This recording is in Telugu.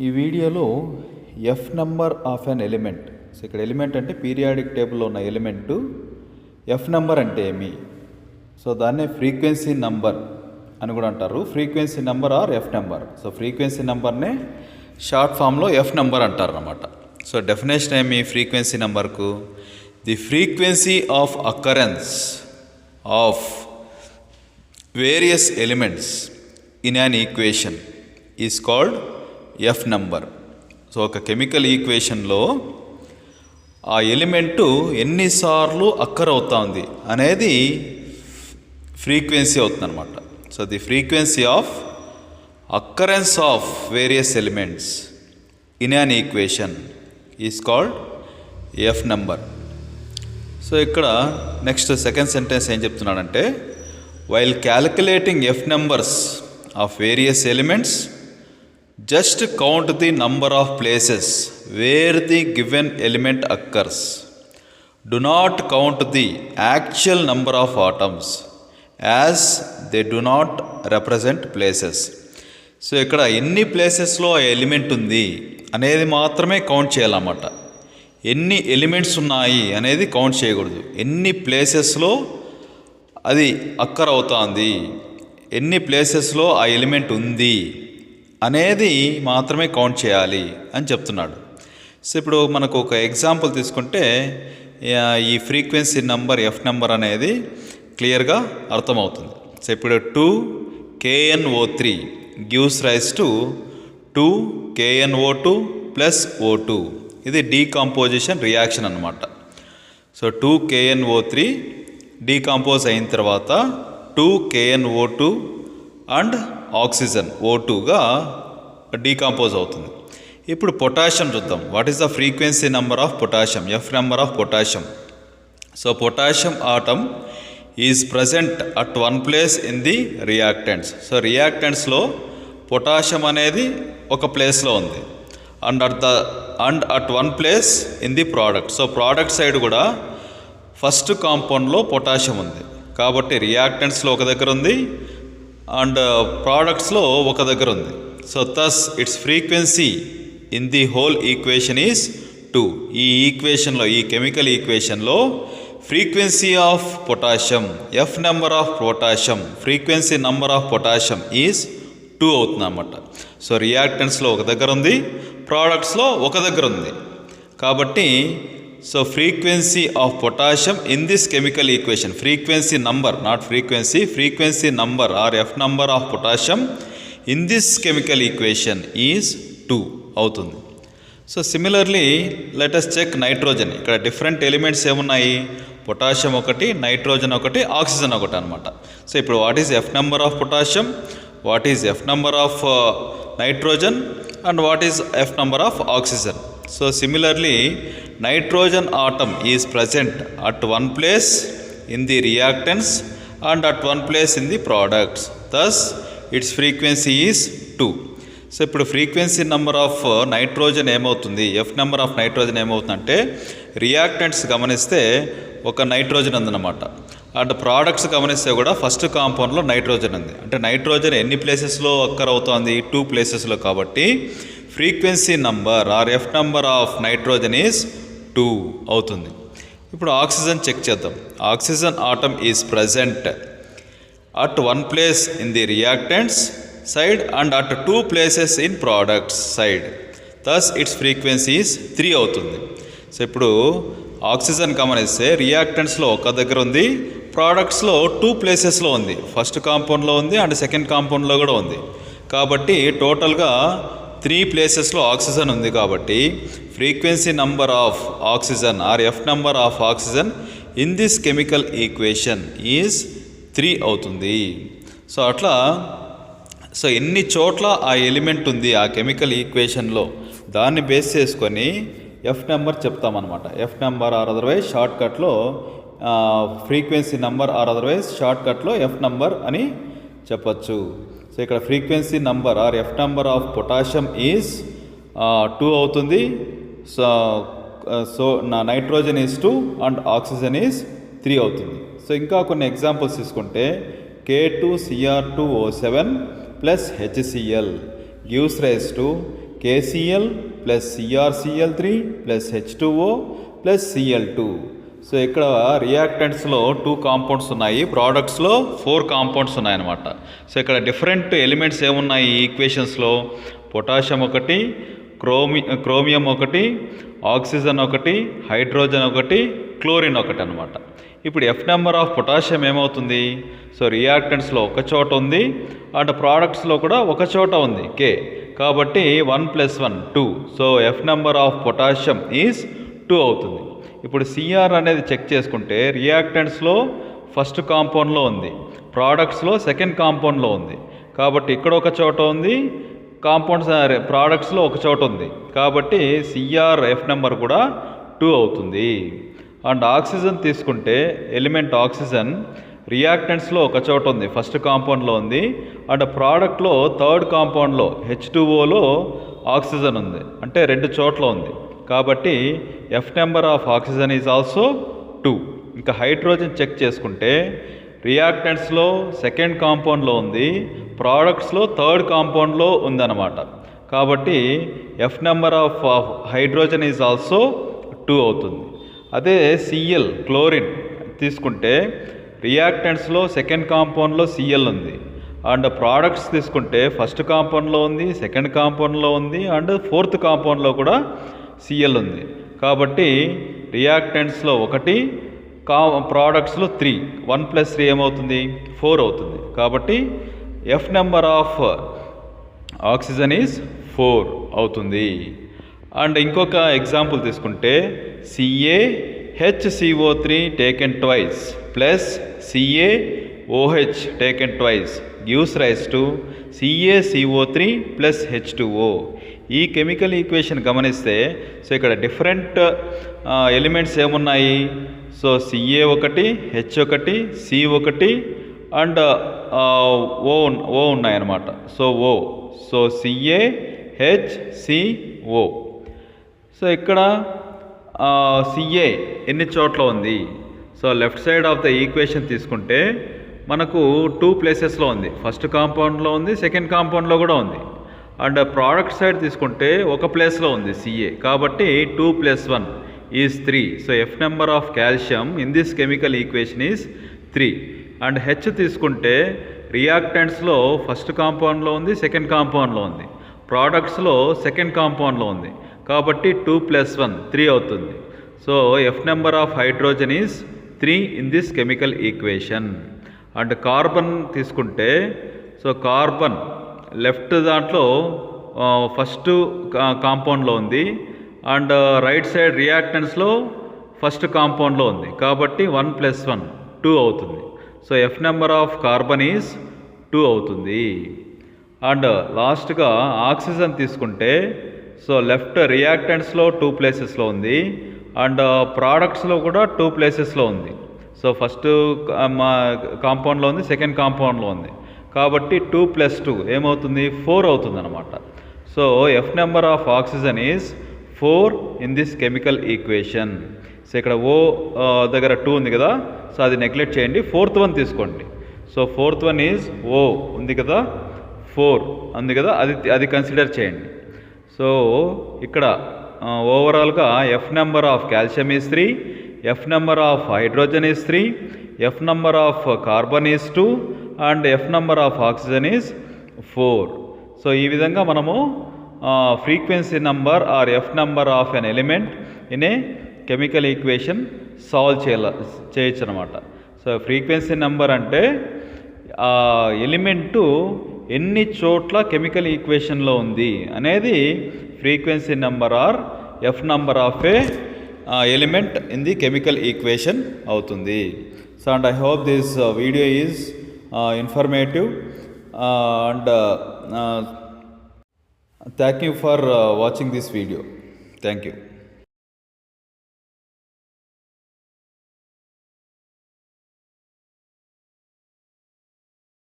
ఈ వీడియోలో F number of an element. So ఇక్కడ ఎలిమెంట్ అంటే పీరియాడిక్ టేబుల్లో ఉన్న ఎలిమెంటు ఎఫ్ నెంబర్ అంటే ఏమి, సో దాన్నే ఫ్రీక్వెన్సీ నంబర్ అని కూడా అంటారు. Frequency number or F number. So frequency నెంబర్నే షార్ట్ ఫామ్లో ఎఫ్ నెంబర్ అంటారు అన్నమాట. సో డెఫినేషన్ ఏమి ఫ్రీక్వెన్సీ నెంబర్కు? The frequency of occurrence of various elements in an equation is called F number. So ఒక కెమికల్ ఈక్వేషన్లో ఆ ఎలిమెంటు ఎన్నిసార్లు అక్కర్ అవుతుంది అనేది ఫ్రీక్వెన్సీ అవుతుంది అనమాట. So the frequency of occurrence of various elements in an equation is called F number. So ఇక్కడ నెక్స్ట్ సెకండ్ సెంటెన్స్ ఏం చెప్తున్నాడంటే, while calculating F numbers of various elements just count the number of places where the given element occurs. Do not count the actual number of atoms as they do not represent places. So ఇక్కడ ఎన్ని ప్లేసెస్లో ఆ ఎలిమెంట్ ఉంది అనేది మాత్రమే కౌంట్ చేయాలన్నమాట. ఎన్ని ఎలిమెంట్స్ ఉన్నాయి అనేది కౌంట్ చేయకూడదు. ఎన్ని ప్లేసెస్లో అది అక్కర్ అవుతుంది, ఎన్ని ప్లేసెస్లో ఆ ఎలిమెంట్ ఉంది అనేది మాత్రమే కౌంట్ చేయాలి అని చెప్తున్నాడు. సో ఇప్పుడు మనకు ఒక ఎగ్జాంపుల్ తీసుకుంటే ఈ ఫ్రీక్వెన్సీ నెంబర్ ఎఫ్ నెంబర్ అనేది క్లియర్గా అర్థమవుతుంది. సో ఇప్పుడు 2KNO3 gives rise to 2KNO2 plus O2. ఇది డీకంపోజిషన్ రియాక్షన్ అన్నమాట. సో 2KNO3 డీకంపోజ్ అయిన తర్వాత 2KNO2 అండ్ ఆక్సిజన్ O2గా డీకంపోజ్ అవుతుంది. ఇప్పుడు పొటాషియం చూద్దాం. What is the frequency number of potassium, F number of potassium? So potassium atom is present at one place in the reactants. So రియాక్టెంట్స్లో పొటాషియం అనేది ఒక ప్లేస్లో ఉంది and at one place in the product. So product side కూడా ఫస్ట్ కాంపౌండ్లో పొటాషియం ఉంది కాబట్టి రియాక్టెంట్స్లో ఒక దగ్గర ఉంది అండ్ ప్రోడక్ట్స్లో ఒక దగ్గర ఉంది. So thus its frequency in the whole equation is 2. ఈ ఈక్వేషన్లో, ఈ కెమికల్ ఈక్వేషన్లో frequency of potassium, F number of potassium, frequency number of potassium is 2 అవుతుంది అన్నమాట. సో రియాక్టెంట్స్లో ఒక దగ్గర ఉంది, ప్రోడక్ట్స్లో ఒక దగ్గర ఉంది కాబట్టి so frequency of potassium in this chemical equation, frequency number not frequency, frequency number or F number of potassium in this chemical equation is 2 అవుతుంది. So similarly let us check nitrogen. ఇక్కడ డిఫరెంట్ ఎలిమెంట్స్ ఏమున్నాయి? పొటాషియం ఒకటి, నైట్రోజన్ ఒకటి, ఆక్సిజన్ ఒకటి అనమాట. సో ఇప్పుడు what is F number of potassium, what is F number of nitrogen and what is F number of oxygen? So similarly, nitrogen atom is present at one place in the reactants and at one place in the products. Thus, its frequency is 2. So ఇప్పుడు ఫ్రీక్వెన్సీ నెంబర్ ఆఫ్ నైట్రోజన్ ఏమవుతుంది, ఎఫ్ నెంబర్ ఆఫ్ నైట్రోజన్ ఏమవుతుందంటే, రియాక్టెంట్స్ గమనిస్తే ఒక నైట్రోజన్ ఉందన్నమాట అండ్ ప్రోడక్ట్స్ గమనిస్తే కూడా ఫస్ట్ కాంపౌండ్లో నైట్రోజన్ ఉంది. అంటే నైట్రోజన్ ఎన్ని ప్లేసెస్లో అక్కర్ అవుతుంది? 2 ప్లేసెస్లో. కాబట్టి frequency number or F number of nitrogen is 2 అవుతుంది. ఇప్పుడు ఆక్సిజన్ చెక్ చేద్దాం. Oxygen atom is present at one place in the reactants side and at 2 places in products side. Thus its frequency is 3 అవుతుంది. సో ఇప్పుడు ఆక్సిజన్ గమనిస్తే రియాక్టెంట్స్లో ఒక దగ్గర ఉంది, ప్రోడక్ట్స్లో 2 ప్లేసెస్లో ఉంది. ఫస్ట్ కాంపౌండ్లో ఉంది అండ్ సెకండ్ కాంపౌండ్లో కూడా ఉంది. కాబట్టి టోటల్గా 3 ప్లేసెస్లో ఆక్సిజన్ ఉంది కాబట్టి frequency number of oxygen or F number of oxygen in this chemical equation is 3 అవుతుంది. సో అట్లా సో ఎన్ని చోట్ల ఆ ఎలిమెంట్ ఉంది ఆ కెమికల్ ఈక్వేషన్లో దాన్ని బేస్ చేసుకొని ఎఫ్ నెంబర్ చెప్తామన్నమాట. F number or otherwise short కట్లో frequency number or otherwise short కట్లో ఎఫ్ నెంబర్ అని చెప్పచ్చు. సో ఇక్కడ frequency number or F number of potassium is 2 అవుతుంది. So nitrogen is 2 and oxygen is 3 అవుతుంది. సో ఇంకా కొన్ని ఎగ్జాంపుల్స్ తీసుకుంటే K2Cr2O7 plus HCl gives rise to KCl plus CrCl3 plus H2O plus Cl2. So ఇక్కడ రియాక్టెంట్స్లో 2 కాంపౌండ్స్ ఉన్నాయి, ప్రోడక్ట్స్లో 4 కాంపౌండ్స్ ఉన్నాయన్నమాట. సో ఇక్కడ డిఫరెంట్ ఎలిమెంట్స్ ఏమున్నాయి ఈ ఈక్వేషన్స్లో? పొటాషియం ఒకటి, క్రోమియం ఒకటి, ఆక్సిజన్ ఒకటి, హైడ్రోజన్ ఒకటి, క్లోరిన్ ఒకటి అనమాట. ఇప్పుడు ఎఫ్ నెంబర్ ఆఫ్ పొటాషియం ఏమవుతుంది? సో రియాక్టెంట్స్లో ఒక చోట ఉంది అండ్ ప్రోడక్ట్స్లో కూడా ఒక చోట ఉంది K, కాబట్టి 1 + 1 2. So F number of potassium is 2 అవుతుంది. ఇప్పుడు Cr అనేది చెక్ చేసుకుంటే రియాక్టెంట్స్లో ఫస్ట్ కాంపౌండ్లో ఉంది, ప్రోడక్ట్స్లో సెకండ్ కాంపౌండ్లో ఉంది, కాబట్టి ఇక్కడ ఒక చోట ఉంది, కాంపౌండ్స్ ప్రోడక్ట్స్లో ఒక చోట ఉంది, కాబట్టి Cr ఎఫ్ నెంబర్ కూడా 2 అవుతుంది. అండ్ ఆక్సిజన్ తీసుకుంటే ఎలిమెంట్ ఆక్సిజన్ రియాక్టెంట్స్లో ఒక చోట ఉంది, ఫస్ట్ కాంపౌండ్లో ఉంది, అండ్ ప్రోడక్ట్లో థర్డ్ కాంపౌండ్లో H2Oలో ఆక్సిజన్ ఉంది, అంటే 2 చోట్ల ఉంది, కాబట్టి F number of oxygen is also 2. ఇంకా హైడ్రోజన్ చెక్ చేసుకుంటే రియాక్టెంట్స్లో సెకండ్ కాంపౌండ్లో ఉంది, ప్రోడక్ట్స్లో థర్డ్ కాంపౌండ్లో ఉందన్నమాట, కాబట్టి F number of hydrogen is also 2 అవుతుంది. అదే Cl క్లోరిన్ తీసుకుంటే రియాక్టెంట్స్లో సెకండ్ కాంపౌండ్లో Cl ఉంది, అండ్ ప్రోడక్ట్స్ తీసుకుంటే ఫస్ట్ కాంపౌండ్లో ఉంది, సెకండ్ కాంపౌండ్లో ఉంది, అండ్ ఫోర్త్ కాంపౌండ్లో కూడా Cl ఉంది, కాబట్టి రియాక్టెంట్స్లో 1, ప్రోడక్ట్స్లో 3, 1 + 3 ఏమవుతుంది? 4 అవుతుంది, కాబట్టి F number of oxygen is 4 అవుతుంది. అండ్ ఇంకొక ఎగ్జాంపుల్ తీసుకుంటే CaHCO3 taken twice plus CaOH taken twice gives rise to CaCO3 plus H2O. ఈ కెమికల్ ఈక్వేషన్ గమనిస్తే సో ఇక్కడ డిఫరెంట్ ఎలిమెంట్స్ ఏమున్నాయి? So Ca1, H1, C1 and O ఉన్నాయన్నమాట. So CaHCO. సో ఇక్కడ Ca ఎన్ని చోట్ల ఉంది? So left side of the equation తీసుకుంటే మనకు 2 ప్లేసెస్లో ఉంది, ఫస్ట్ కాంపౌండ్లో ఉంది, సెకండ్ కాంపౌండ్లో కూడా ఉంది, అండ్ ప్రోడక్ట్ సైడ్ తీసుకుంటే ఒక ప్లేస్లో ఉంది Ca, కాబట్టి 2 + 1 is 3. So F number of calcium in this chemical equation is 3. And H తీసుకుంటే రియాక్టెంట్స్లో ఫస్ట్ కాంపౌండ్లో ఉంది, సెకండ్ కాంపౌండ్లో ఉంది, ప్రోడక్ట్స్లో సెకండ్ కాంపౌండ్లో ఉంది, కాబట్టి 2 + 1 3 అవుతుంది. So F number of hydrogen is 3 in this chemical equation. And carbon తీసుకుంటే సో కార్బన్ లెఫ్ట్ దాంట్లో ఫస్ట్ కాంపౌండ్లో ఉంది, అండ్ రైట్ సైడ్ రియాక్టెంట్స్లో ఫస్ట్ కాంపౌండ్లో ఉంది, కాబట్టి 1 + 1 2 అవుతుంది. So F number of carbon is 2 అవుతుంది. అండ్ లాస్ట్గా ఆక్సిజన్ తీసుకుంటే సో లెఫ్ట్ రియాక్టెంట్స్లో 2 ప్లేసెస్లో ఉంది, అండ్ ప్రోడక్ట్స్లో కూడా 2 ప్లేసెస్లో ఉంది. సో ఫస్ట్ కాంపౌండ్లో ఉంది, సెకండ్ కాంపౌండ్లో ఉంది, కాబట్టి 2 + 2 ఏమవుతుంది? 4 అవుతుంది అనమాట. So F number of oxygen is 4 in this chemical equation. So ఇక్కడ O దగ్గర 2 ఉంది కదా, సో అది నెగ్లెక్ట్ చేయండి, 4th వన్ తీసుకోండి. So 4th one is O ఉంది కదా, 4 ఉంది కదా, అది కన్సిడర్ చేయండి. సో ఇక్కడ ఓవరాల్గా F number of calcium is 3, F number of hydrogen is 3, F number of carbon is 2, and F number of oxygen is 4. So ఈ విధంగా మనము frequency number or F number of an element in a chemical equation solve చేయొచ్చు అనమాట. సో ఫ్రీక్వెన్సీ నెంబర్ అంటే ఎలిమెంటు ఎన్ని చోట్ల కెమికల్ ఈక్వేషన్లో ఉంది అనేది frequency number or F number of a element in the chemical equation అవుతుంది. So and I hope this video is informative and thank you for watching this video. Thank you.